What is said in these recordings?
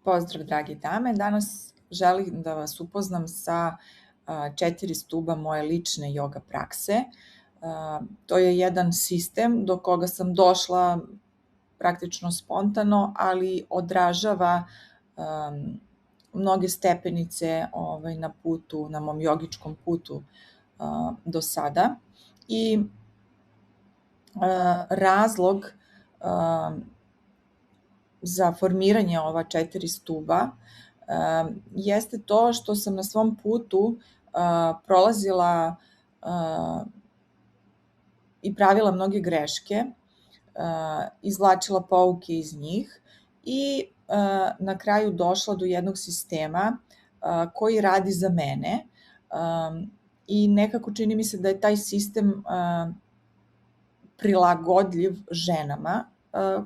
Pozdrav, dragi dame. Danas želim da vas upoznam sa 4 stuba moje lične joga prakse. To je jedan sistem do koga sam došla praktično spontano, ali odražava mnoge stepenice na putu, na mom jogičkom putu do sada. I razlog za formiranje ova 4 stuba jeste to što sam na svom putu prolazila i pravila mnoge greške, izvlačila pouke iz njih i na kraju došla do jednog sistema koji radi za mene i nekako čini mi se da je taj sistem prilagodljiv ženama,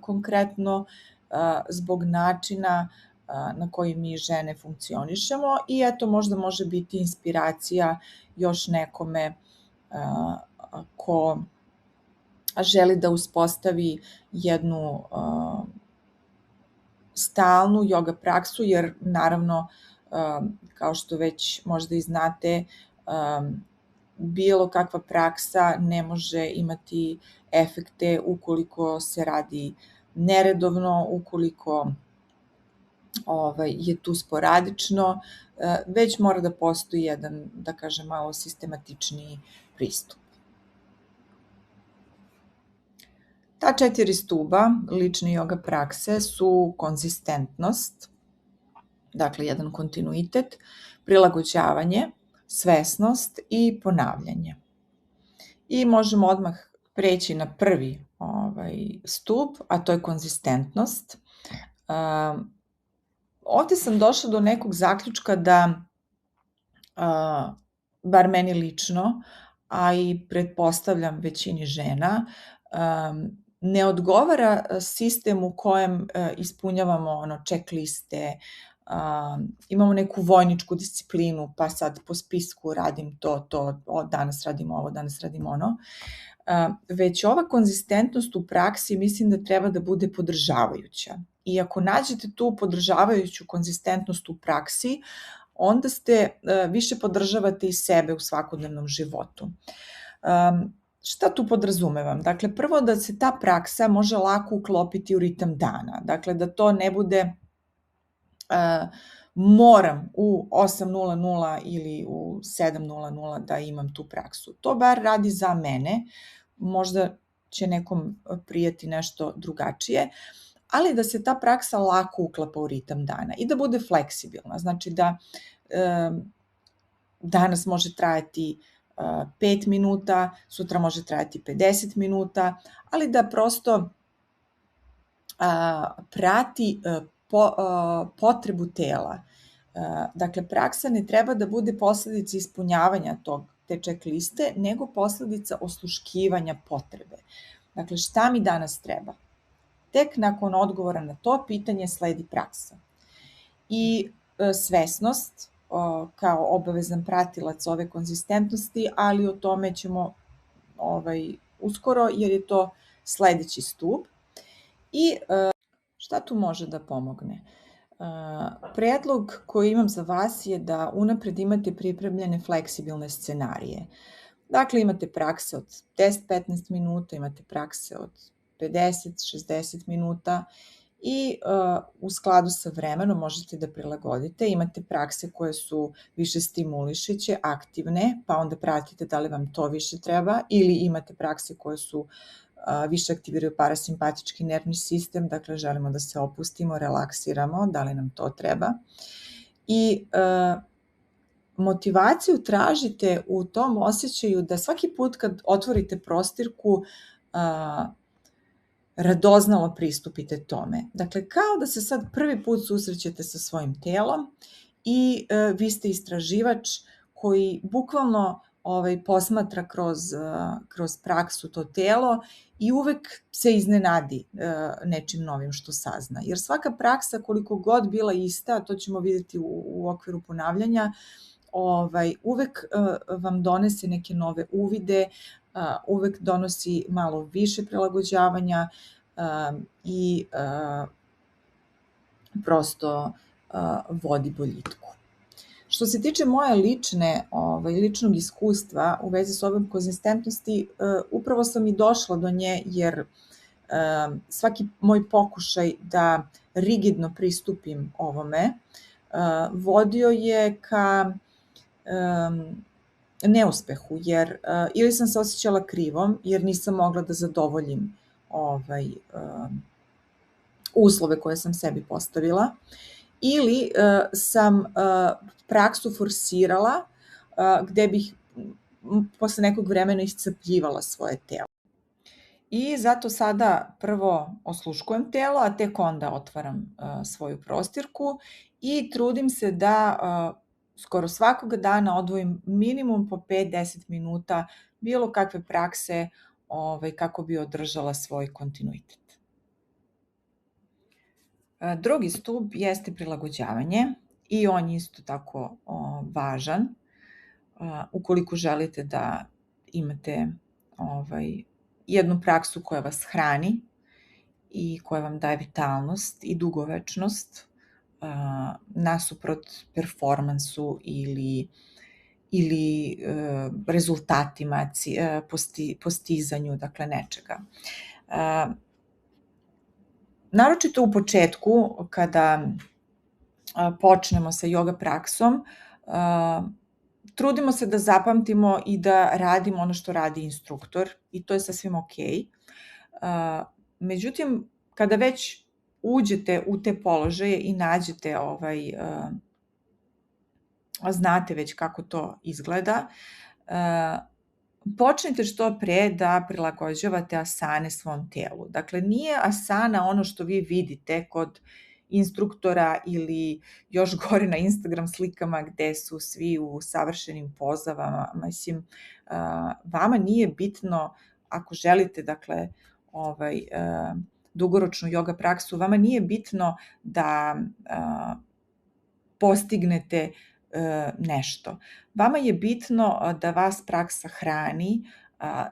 konkretno zbog načina na koji mi žene funkcionišemo i eto možda može biti inspiracija još nekome ko želi da uspostavi jednu stalnu joga praksu, jer naravno, kao što već možda i znate, bilo kakva praksa ne može imati efekte ukoliko se radi neredovno, ukoliko je tu sporadično, već mora da postoji jedan, da kažem, malo sistematičniji pristup. Ta 4 stuba lične joga prakse su konzistentnost, dakle jedan kontinuitet, prilagođavanje, svesnost i ponavljanje. I možemo odmah preći na prvi stub, a to je konzistentnost. Ovde sam došla do nekog zaključka da, bar meni lično, a i pretpostavljam većini žena, ne odgovara sistem u kojem ispunjavamo checkliste, imamo neku vojničku disciplinu, pa sad po spisku radim to, danas radim ovo, danas radim ono, već ova konzistentnost u praksi mislim da treba da bude podržavajuća. I ako nađete tu podržavajuću konzistentnost u praksi, onda više podržavate i sebe u svakodnevnom životu. Šta tu podrazumevam? Dakle, prvo da se ta praksa može lako uklopiti u ritam dana. Dakle, da to ne bude moram u 8:00 ili u 7:00 da imam tu praksu. To bar radi za mene, možda će nekom prijati nešto drugačije, ali da se ta praksa lako uklapa u ritam dana i da bude fleksibilna. Znači da danas može trajati 5 minuta, sutra može trajati 50 minuta, ali da prosto prati potrebu tela. Dakle, praksa ne treba da bude posledica ispunjavanja te checkliste, nego posledica osluškivanja potrebe. Dakle, šta mi danas treba? Tek nakon odgovora na to pitanje sledi praksa. I svesnost kao obavezan pratilac ove konzistentnosti, ali o tome ćemo uskoro, jer je to sledeći stub. I šta tu može da pomogne? Predlog koji imam za vas je da unapred imate pripremljene fleksibilne scenarije. Dakle, imate prakse od 10-15 minuta, imate prakse od 50-60 minuta i u skladu sa vremenom možete da prilagodite. Imate prakse koje su više stimulišeće, aktivne, pa onda pratite da li vam to više treba, ili imate prakse koje su više aktiviraju parasimpatički nervni sistem, dakle želimo da se opustimo, relaksiramo, da li nam to treba. I motivaciju tražite u tom osjećaju da svaki put kad otvorite prostirku radoznalo pristupite tome. Dakle, kao da se sad prvi put susrećete sa svojim telom i vi ste istraživač koji bukvalno posmatra kroz praksu to telo i uvek se iznenadi nečim novim što sazna. Jer svaka praksa, koliko god bila ista, to ćemo vidjeti u okviru ponavljanja, uvek vam donese neke nove uvide, uvek donosi malo više prilagođavanja i prosto vodi boljitku. Što se tiče moje ličnog iskustva u vezi s ovom konzistentnosti, upravo sam i došla do nje jer svaki moj pokušaj da rigidno pristupim ovome vodio je ka neuspehu, jer ili sam se osjećala krivom, jer nisam mogla da zadovoljim uslove koje sam sebi postavila, ili sam praksu forsirala gde bih posle nekog vremena iscrpljivala svoje telo. I zato sada prvo osluškujem telo, a tek onda otvaram svoju prostirku i trudim se da skoro svakoga dana odvojim minimum po 5-10 minuta bilo kakve prakse kako bi održala svoj kontinuitet. Drugi stub jeste prilagođavanje i on je isto tako važan ukoliko želite da imate jednu praksu koja vas hrani i koja vam daje vitalnost i dugovečnost nasuprot performansu ili rezultatima, postizanju, dakle nečega. Naročito u početku, kada počnemo sa yoga praksom, trudimo se da zapamtimo i da radimo ono što radi instruktor i to je sasvim okej. Međutim, kada već uđete u te položaje i nađete znate već kako to izgleda, počnite što pre da prilagođavate asane svom telu. Dakle, nije asana ono što vi vidite kod instruktora ili još gore na Instagram slikama gde su svi u savršenim pozavama. Mislim, vama nije bitno, ako želite, dakle, dugoročnu yoga praksu, vama nije bitno da postignete nešto. Vama je bitno da vas praksa hrani,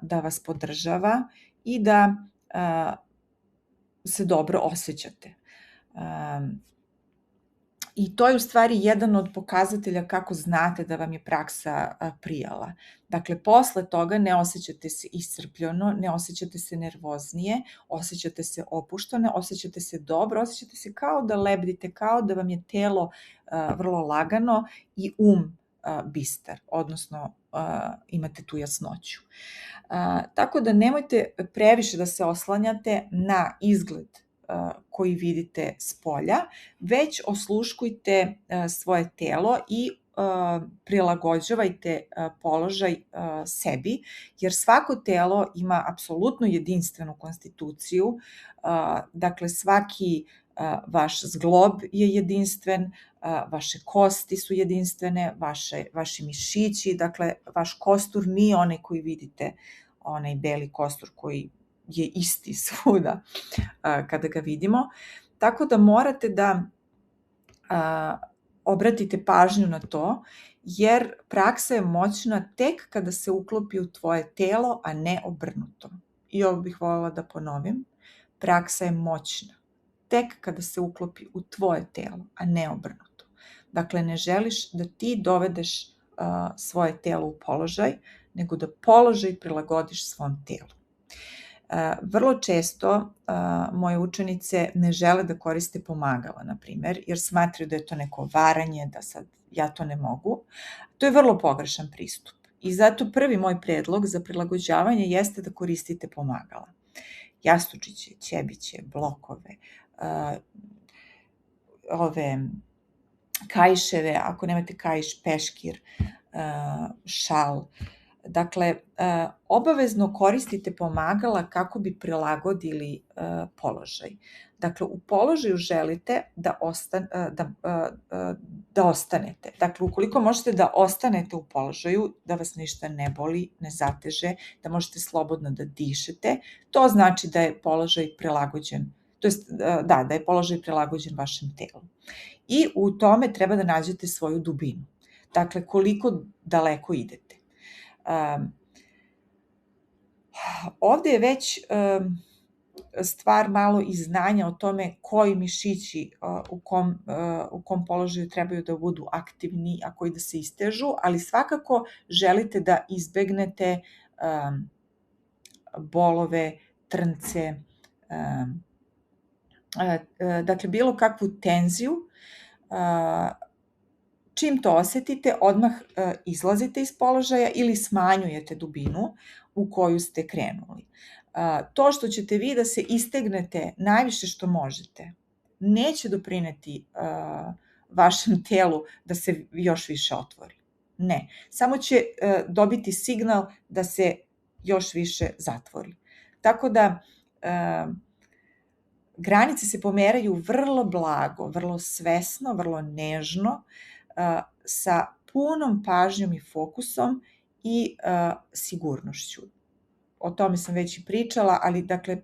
da vas podržava i da se dobro osjećate. I to je u stvari jedan od pokazatelja kako znate da vam je praksa prijala. Dakle, posle toga ne osjećate se iscrpljeno, ne osjećate se nervoznije, osjećate se opuštene, osjećate se dobro, osjećate se kao da lebdite, kao da vam je telo vrlo lagano i bistar, odnosno imate tu jasnoću. Tako da nemojte previše da se oslanjate na izgled koji vidite s polja, već osluškujte svoje telo i prilagođavajte položaj sebi, jer svako telo ima apsolutno jedinstvenu konstituciju, dakle svaki vaš zglob je jedinstven, vaše kosti su jedinstvene, vaši mišići, dakle vaš kostur nije onaj koji vidite, onaj beli kostur koji je isti svuda kada ga vidimo. Tako da morate da obratite pažnju na to, jer praksa je moćna tek kada se uklopi u tvoje telo, a ne obrnuto. I ovo bih voljela da ponovim. Praksa je moćna tek kada se uklopi u tvoje telo, a ne obrnuto. Dakle, ne želiš da ti dovedeš svoje telo u položaj, nego da položaj prilagodiš svom telu. Vrlo često moje učenice ne žele da koriste pomagala, na primer, jer smatraju da je to neko varanje, da sad ja to ne mogu. To je vrlo pogrešan pristup. I zato prvi moj predlog za prilagođavanje jeste da koristite pomagala. Jastučiće, ćebiće, blokove, kaiševe, ako nemate kaiš, peškir, šal. Dakle, obavezno koristite pomagala kako bi prilagodili položaj. Dakle, u položaju želite da ostanete. Dakle, ukoliko možete da ostanete u položaju, da vas ništa ne boli, ne zateže, da možete slobodno da dišete, to znači da je položaj prilagođen, da je položaj prilagođen vašem telu. I u tome treba da nađete svoju dubinu. Dakle, koliko daleko idete. Ovde je već stvar malo i znanja o tome koji mišići u kom položaju trebaju da budu aktivni, a koji da se istežu, ali svakako želite da izbegnete bolove, trnce, dakle bilo kakvu tenziju. Čim to osetite, odmah izlazite iz položaja ili smanjujete dubinu u koju ste krenuli. To što ćete vi da se istegnete najviše što možete, neće doprineti vašem telu da se još više otvori. Ne, samo će dobiti signal da se još više zatvori. Tako da granice se pomeraju vrlo blago, vrlo svesno, vrlo nežno, sa punom pažnjom i fokusom i sigurnošću. O tome sam već i pričala, ali dakle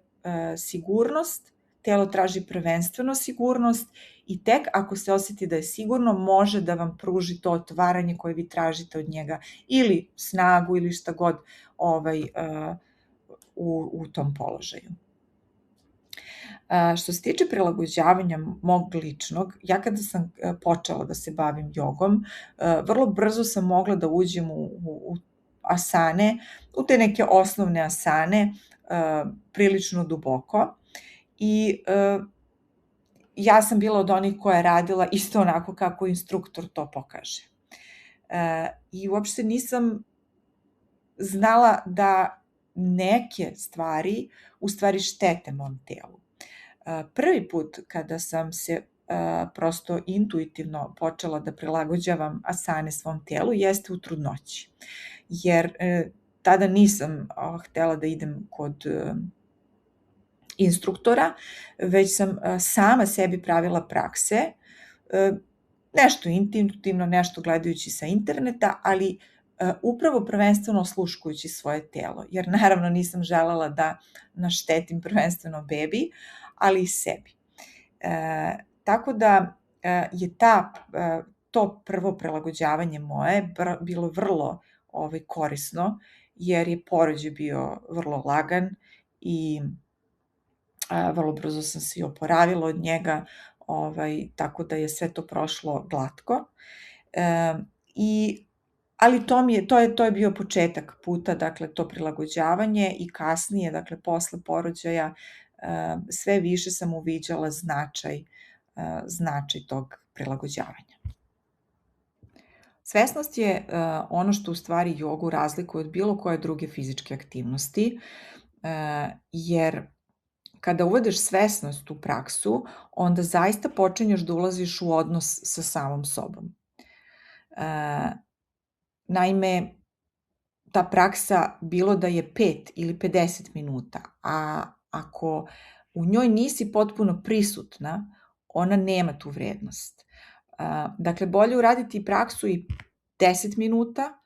sigurnost, telo traži prvenstveno sigurnost i tek ako se osjeti da je sigurno, može da vam pruži to otvaranje koje vi tražite od njega ili snagu ili šta god u tom položaju. Što se tiče prilagođavanja mog ličnog, ja kada sam počela da se bavim jogom, vrlo brzo sam mogla da uđem u asane, u te neke osnovne asane, prilično duboko i ja sam bila od onih koja je radila isto onako kako instruktor to pokaže. I uopšte nisam znala da neke stvari u stvari štete mom telu. Prvi put kada sam se prosto intuitivno počela da prilagođavam asane svom telu jeste u trudnoći. Jer tada nisam htela da idem kod instruktora, već sam sama sebi pravila prakse, nešto intuitivno, nešto gledajući sa interneta, ali upravo prvenstveno osluškujući svoje telo, jer naravno nisam želela da naštetim prvenstveno bebi, ali i sebi. Tako da je to prvo prilagođavanje moje bilo vrlo korisno, jer je porođaj bio vrlo lagan i vrlo brzo sam se i oporavila od njega, tako da je sve to prošlo glatko. Ali to je bio početak puta, dakle to prilagođavanje i kasnije, dakle posle porođaja, sve više sam uviđala značaj tog prilagođavanja. Svesnost je ono što u stvari jogu razlikuje od bilo koje druge fizičke aktivnosti, jer kada uvedeš svesnost u praksu, onda zaista počinješ da ulaziš u odnos sa samom sobom. Naime, ta praksa, bilo da je 5 ili 50 minuta, a ako u njoj nisi potpuno prisutna, ona nema tu vrednost. Dakle, bolje uraditi praksu i 10 minuta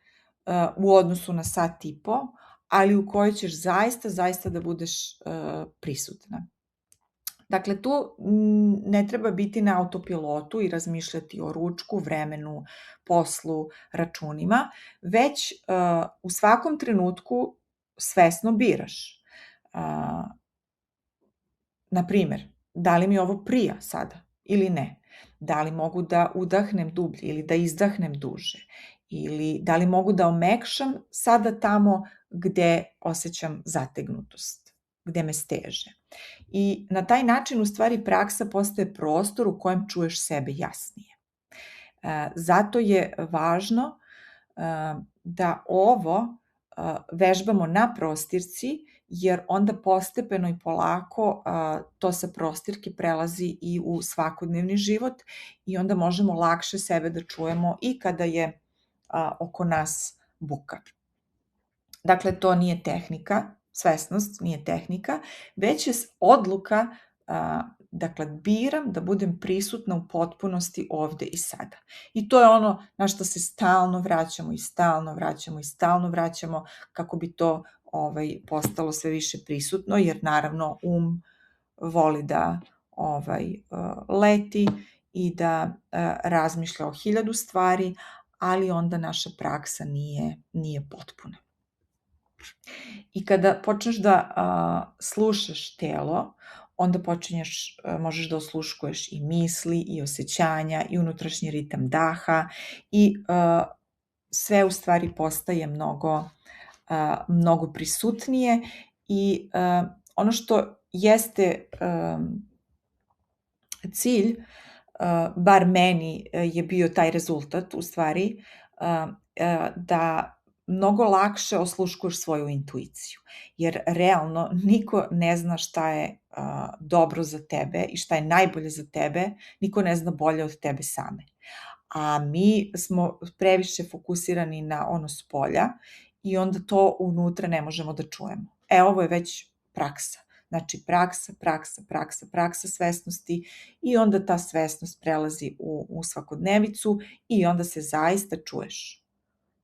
u odnosu na sat i po, ali u kojoj ćeš zaista da budeš prisutna. Dakle, tu ne treba biti na autopilotu i razmišljati o ručku, vremenu, poslu, računima, već u svakom trenutku svesno biraš. Na primer, da li mi ovo prija sada ili ne? Da li mogu da udahnem dublje ili da izdahnem duže? Ili da li mogu da omekšam sada tamo gde osjećam zategnutost, gde me steže? I na taj način u stvari praksa postaje prostor u kojem čuješ sebe jasnije. Zato je važno da ovo vežbamo na prostirci, jer onda postepeno i polako to sa prostirke prelazi i u svakodnevni život i onda možemo lakše sebe da čujemo i kada je oko nas buka. Dakle, to nije tehnika, svesnost nije tehnika, već je odluka, dakle, biram da budem prisutna u potpunosti ovde i sada. I to je ono na što se stalno vraćamo i stalno vraćamo i stalno vraćamo kako bi to postalo sve više prisutno, jer naravno voli da leti i da razmišlja o 1000 stvari, ali onda naša praksa nije potpuna. I kada počneš da slušaš telo, onda možeš da osluškuješ i misli, i osjećanja, i unutrašnji ritam daha i sve u stvari postaje mnogo prisutnije i ono što jeste cilj, bar meni je bio taj rezultat u stvari, da mnogo lakše osluškuješ svoju intuiciju. Jer realno niko ne zna šta je dobro za tebe i šta je najbolje za tebe, niko ne zna bolje od tebe same. A mi smo previše fokusirani na ono spolja i onda to unutra ne možemo da čujemo. Ovo je već praksa. Znači praksa svesnosti i onda ta svesnost prelazi u svakodnevicu i onda se zaista čuješ.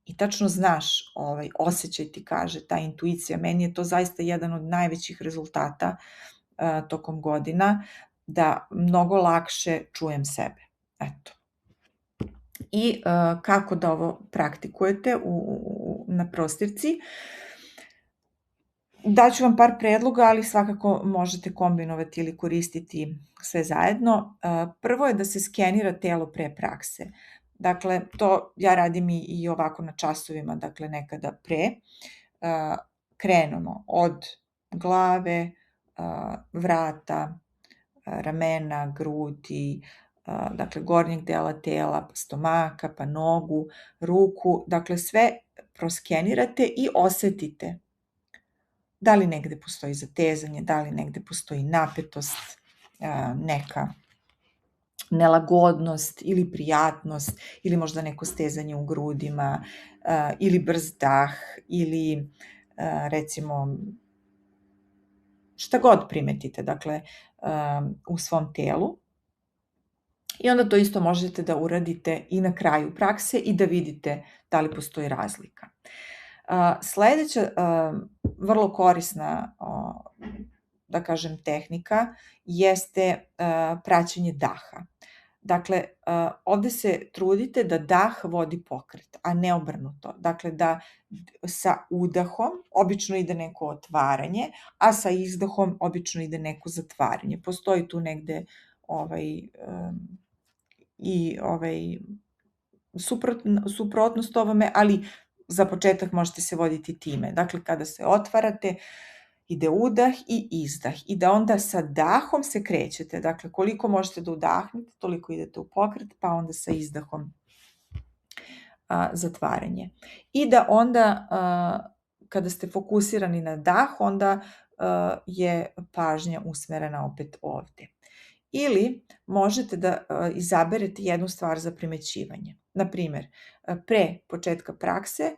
I tačno znaš, osjećaj ti kaže, ta intuicija. Meni je to zaista jedan od najvećih rezultata tokom godina, da mnogo lakše čujem sebe. Eto. I kako da ovo praktikujete na prostirci? Daću vam par predloga, ali svakako možete kombinovati ili koristiti sve zajedno. Prvo je da se skenira telo pre prakse. Dakle, to ja radim i ovako na časovima, dakle nekada pre. Krenemo od glave, vrata, ramena, grudi, dakle gornjeg dela tela, pa stomaka, pa nogu, ruku, dakle sve proskenirate i osetite da li negde postoji zatezanje, da li negde postoji napetost, neka nelagodnost ili prijatnost ili možda neko stezanje u grudima ili brz dah ili recimo šta god primetite, dakle u svom telu. I onda to isto možete da uradite i na kraju prakse i da vidite da li postoji razlika. Sledeća vrlo korisna, da kažem, tehnika jeste praćenje daha. Dakle, ovde se trudite da dah vodi pokret, a ne obrnuto. Dakle, da sa udahom obično ide neko otvaranje, a sa izdahom obično ide neko zatvaranje. Postoji tu negde suprotnost ovome, ali za početak možete se voditi time. Dakle, kada se otvarate, ide udah i izdah i da onda sa dahom se krećete. Dakle, koliko možete da udahnete, toliko idete u pokret, pa onda sa izdahom zatvaranje. I da onda, kada ste fokusirani na dah, onda je pažnja usmerena opet ovde. Ili možete da izaberete jednu stvar za primećivanje. Naprimer, pre početka prakse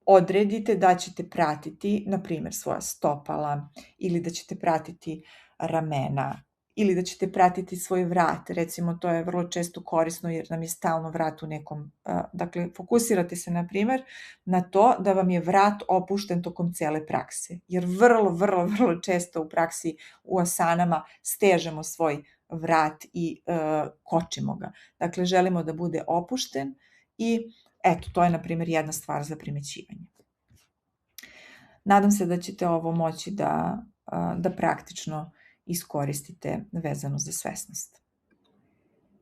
odredite da ćete pratiti, naprimer, svoja stopala ili da ćete pratiti ramena ili da ćete pratiti svoj vrat. Recimo, to je vrlo često korisno jer nam je stalno vrat u nekom... Dakle, fokusirate se, naprimer, na to da vam je vrat opušten tokom cele prakse. Jer vrlo često u praksi u asanama stežemo svoj vrat i kočimo ga. Dakle, želimo da bude opušten i eto, to je, na primjer, jedna stvar za primećivanje. Nadam se da ćete ovo moći da praktično iskoristite vezano za svesnost.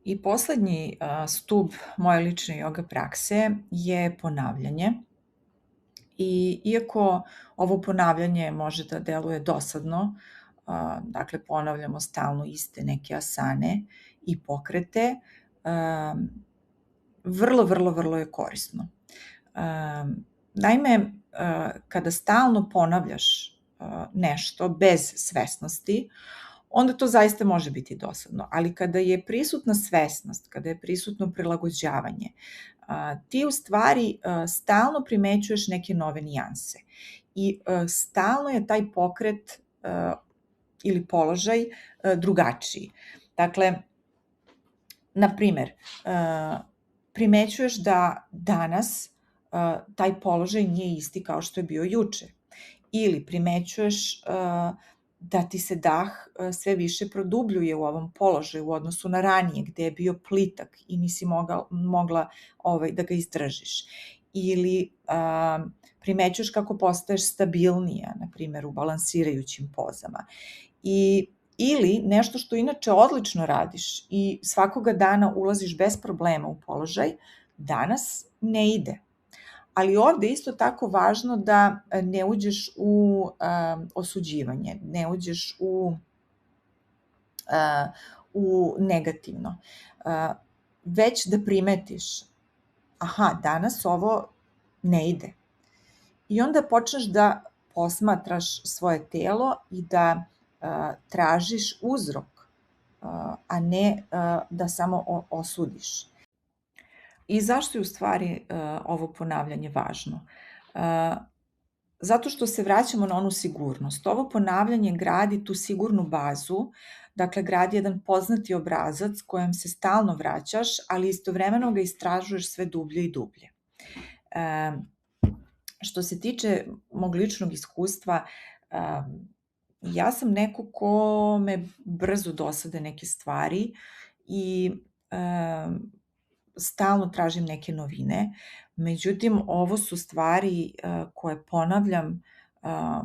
I poslednji stub moje lične joga prakse je ponavljanje. I iako ovo ponavljanje može da deluje dosadno, dakle ponavljamo stalno iste neke asane i pokrete, vrlo je korisno. Naime, kada stalno ponavljaš nešto bez svesnosti, onda to zaista može biti dosadno. Ali kada je prisutna svesnost, kada je prisutno prilagođavanje, ti u stvari stalno primećuješ neke nove nijanse. I stalno je taj pokret ili položaj drugačiji. Dakle, na primer, primećuješ da danas taj položaj nije isti kao što je bio juče. Ili primećuješ da ti se dah sve više produbljuje u ovom položaju u odnosu na ranije, gde je bio plitak i nisi mogla da ga izdržiš. ili primećuješ kako postaješ stabilnija, na primjer u balansirajućim pozama. Ili nešto što inače odlično radiš i svakoga dana ulaziš bez problema u položaj, danas ne ide. Ali ovde je isto tako važno da ne uđeš u osuđivanje, ne uđeš u negativno, već da primetiš, aha, danas ovo ne ide. I onda počneš da posmatraš svoje telo i da tražiš uzrok, a ne da samo osudiš. I zašto je u stvari ovo ponavljanje važno? Zato što se vraćamo na onu sigurnost. Ovo ponavljanje gradi tu sigurnu bazu, dakle gradi jedan poznati obrazac kojem se stalno vraćaš, ali istovremeno ga istražuješ sve dublje i dublje. Što se tiče mog ličnog iskustva, ja sam neko ko me brzo dosade neke stvari i stalno tražim neke novine. Međutim, ovo su stvari koje ponavljam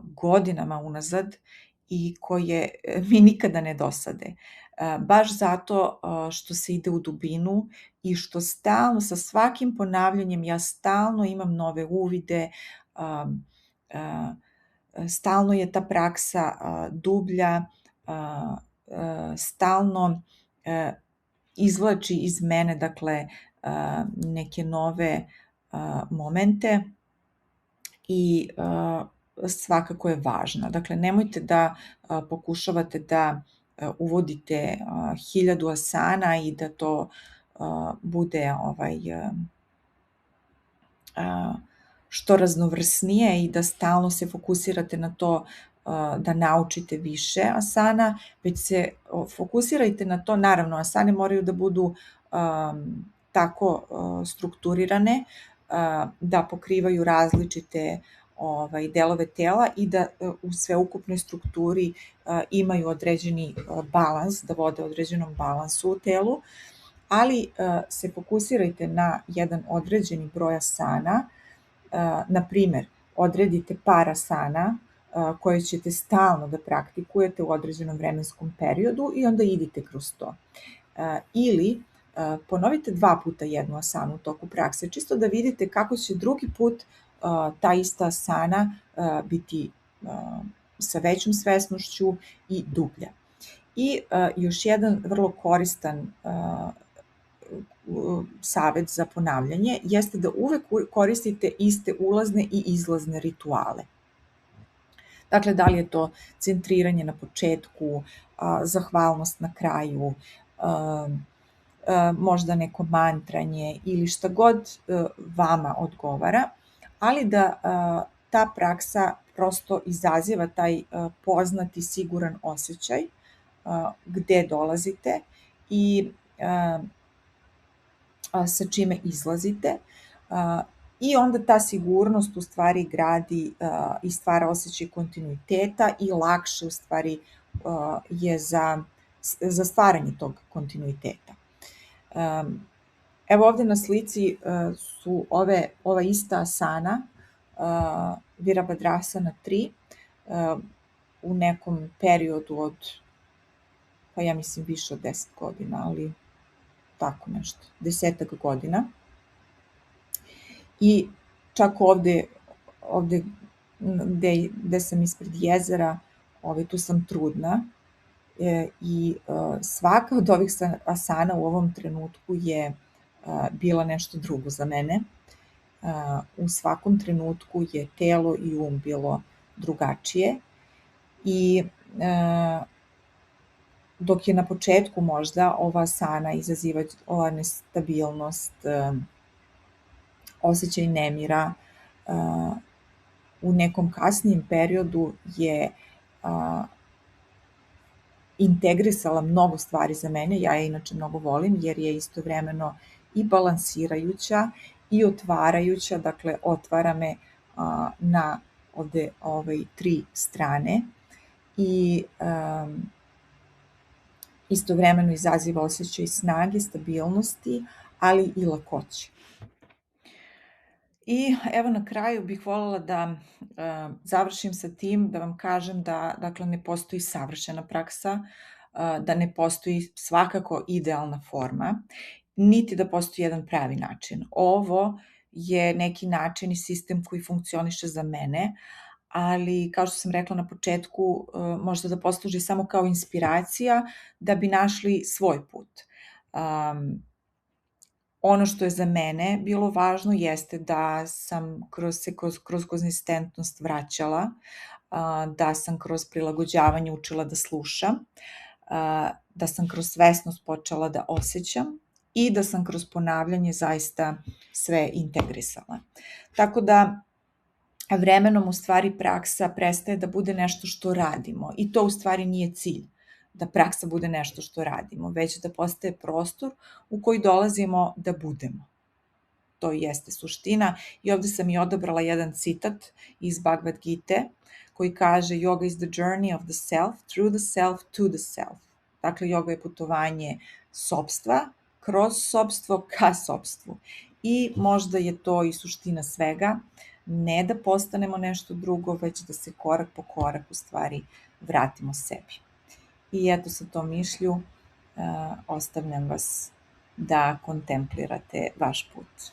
godinama unazad i koje mi nikada ne dosade. Baš zato što se ide u dubinu i što stalno, sa svakim ponavljanjem, ja stalno imam nove uvide, stalno je ta praksa dublja, stalno izvlači iz mene, dakle, neke nove momente i svakako je važna. Dakle, nemojte da pokušavate da uvodite 1000 asana i da to bude što raznovrsnije i da stalno se fokusirate na to da naučite više asana, već se fokusirajte na to, naravno, asane moraju da budu tako strukturirane da pokrivaju različite delove tela i da u sveukupnoj strukturi imaju određeni balans, da vode određenom balansu u telu, ali se fokusirajte na jedan određeni broj asana, na primer, odredite par asana koje ćete stalno da praktikujete u određenom vremenskom periodu i onda idite kroz to. Ili ponovite 2 puta jednu asanu u toku prakse, čisto da vidite kako će drugi put ta ista asana biti sa većom svesnošću i dublja. I još jedan vrlo koristan savet za ponavljanje jeste da uvek koristite iste ulazne i izlazne rituale. Dakle, da li je to centriranje na početku, zahvalnost na kraju, možda neko mantranje ili šta god vama odgovara, ali da ta praksa prosto izaziva taj poznati siguran osjećaj gde dolazite i sa čime izlazite i onda ta sigurnost u stvari gradi i stvara osjećaj kontinuiteta i lakše u stvari je za stvaranje tog kontinuiteta. Evo ovde na slici su ova ista asana, Virabhadrasana 3, u nekom periodu od, pa ja mislim više od 10 godina, ali tako nešto, 10 godina. I čak ovde gde sam ispred jezera, tu sam trudna i svaka od ovih asana u ovom trenutku je bila nešto drugo za mene. U svakom trenutku je telo i bilo drugačije i dok je na početku možda ova asana izaziva ova nestabilnost, osjećaj nemira, u nekom kasnijem periodu je integrisala mnogo stvari za mene, ja je inače mnogo volim jer je istovremeno i balansirajuća i otvarajuća, dakle otvara me na ovde 3 strane i istovremeno izaziva osjećaj snage, stabilnosti, ali i lakoće. I evo na kraju bih voljela da završim sa tim, da vam kažem da dakle, ne postoji savršena praksa, da ne postoji svakako idealna forma, niti da postoji jedan pravi način. Ovo je neki način i sistem koji funkcioniše za mene, ali kao što sam rekla na početku, možda da posluži samo kao inspiracija da bi našli svoj put. Ono što je za mene bilo važno jeste da sam kroz konzistentnost vraćala, da sam kroz prilagođavanje učila da slušam, da sam kroz svesnost počela da osjećam i da sam kroz ponavljanje zaista sve integrisala. Tako da vremenom u stvari praksa prestaje da bude nešto što radimo i to u stvari nije cilj, da praksa bude nešto što radimo, već da postaje prostor u koji dolazimo da budemo. To jeste suština i ovde sam i odabrala jedan citat iz Bhagavad Gite koji kaže yoga is the journey of the self, through the self, to the self. Dakle, yoga je putovanje sopstva, kroz sopstvo ka sopstvu. I možda je to i suština svega, ne da postanemo nešto drugo, već da se korak po korak u stvari vratimo sebi. I eto sa tom mišlju ostavljam vas da kontemplirate vaš put.